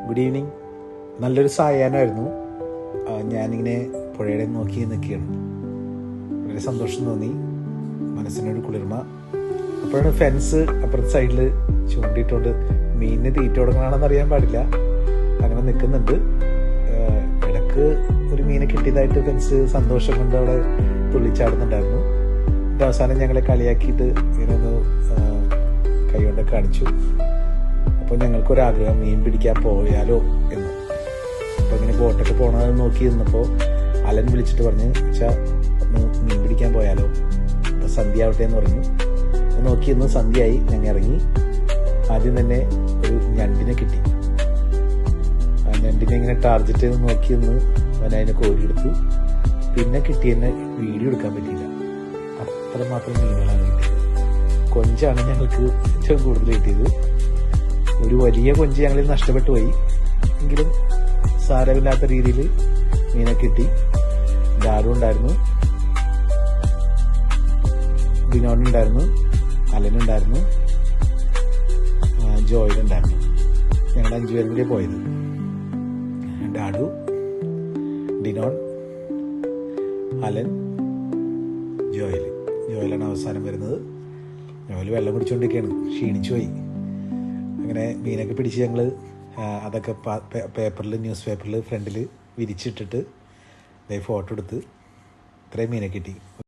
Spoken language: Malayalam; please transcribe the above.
Good evening. നല്ലൊരു സായാഹ്നമായിരുന്നു. ഞാനിങ്ങനെ പുഴയുടെ നോക്കി നിൽക്കുകയാണ്. വളരെ സന്തോഷം തോന്നി, മനസ്സിനൊരു കുളിർമ. അപ്പോഴാണ് ഫെൻസ് അപ്പുറത്തെ സൈഡിൽ ചൂണ്ടിയിട്ടുണ്ട്. മീനിന് തീറ്റ കൊടുക്കണമെന്ന് അറിയാൻ പാടില്ല, അങ്ങനെ നിൽക്കുന്നുണ്ട്. ഇടക്ക് ഒരു മീനെ കിട്ടിയതായിട്ട് ഫെൻസ് സന്തോഷം കൊണ്ട് അവിടെ തുള്ളിച്ചാടുന്നുണ്ടായിരുന്നു. ഇത് അവസാനം ഞങ്ങളെ കളിയാക്കിയിട്ട് ഇങ്ങനെ ഒന്ന് കൈ കൊണ്ട് കാണിച്ചു. അപ്പോൾ ഞങ്ങൾക്കൊരാഗ്രഹം മീൻ പിടിക്കാൻ പോയാലോ എന്ന്. അപ്പോൾ ഇങ്ങനെ ബോട്ടൊക്കെ പോകണമെന്ന് നോക്കി നിന്നപ്പോൾ അലൻ വിളിച്ചിട്ട് പറഞ്ഞ്, അച്ഛാ ഒന്ന് മീൻ പിടിക്കാൻ പോയാലോ, അപ്പോൾ സന്ധ്യ ആവട്ടെ എന്ന് പറഞ്ഞു. നോക്കി ഇന്ന് സന്ധ്യയായി. ഞങ്ങൾ ഇറങ്ങി. ആദ്യം തന്നെ ഒരു ഞണ്ടിനെ കിട്ടി. ആ ഞണ്ടിനെ ഇങ്ങനെ ടാർഗറ്റ് ചെയ്ത് നോക്കി നിന്ന് അവനതിനെ കോരിയെടുത്തു. പിന്നെ കിട്ടിയെന്നെ വീഡിയോ എടുക്കാൻ പറ്റിയില്ല, അത്രമാത്രം മീനുകളാണ് കിട്ടിയത്. കൊഞ്ചാണ് ഞങ്ങൾക്ക് ഏറ്റവും കൂടുതൽ കിട്ടിയത്. ഒരു വലിയ കൊഞ്ച് ഞങ്ങളിൽ നഷ്ടപ്പെട്ടു പോയി, എങ്കിലും സാരമില്ലാത്ത രീതിയിൽ മീനെ കിട്ടി. ഡാഡു ഉണ്ടായിരുന്നു, ബിനോനുണ്ടായിരുന്നു, അലനുണ്ടായിരുന്നു, ജോയിലുണ്ടായിരുന്നു. ഞങ്ങൾ 5 പേരും കൂടി പോയത്. ഡാഡു, ഡിനോൺ, അലൻ, ജോയിലാണ് അവസാനം വരുന്നത്. ജോയിൽ വെള്ളം കുടിച്ചുകൊണ്ടിരിക്കുകയാണ്, ക്ഷീണിച്ചു പോയി. അങ്ങനെ മീനൊക്കെ പിടിച്ച് ഞങ്ങൾ അതൊക്കെ പേപ്പറിൽ, ന്യൂസ് പേപ്പറിൽ ഫ്രണ്ടിൽ വിരിച്ചിട്ടിട്ട് ഫോട്ടോ എടുത്ത് ഇത്രയും മീനെ കിട്ടി.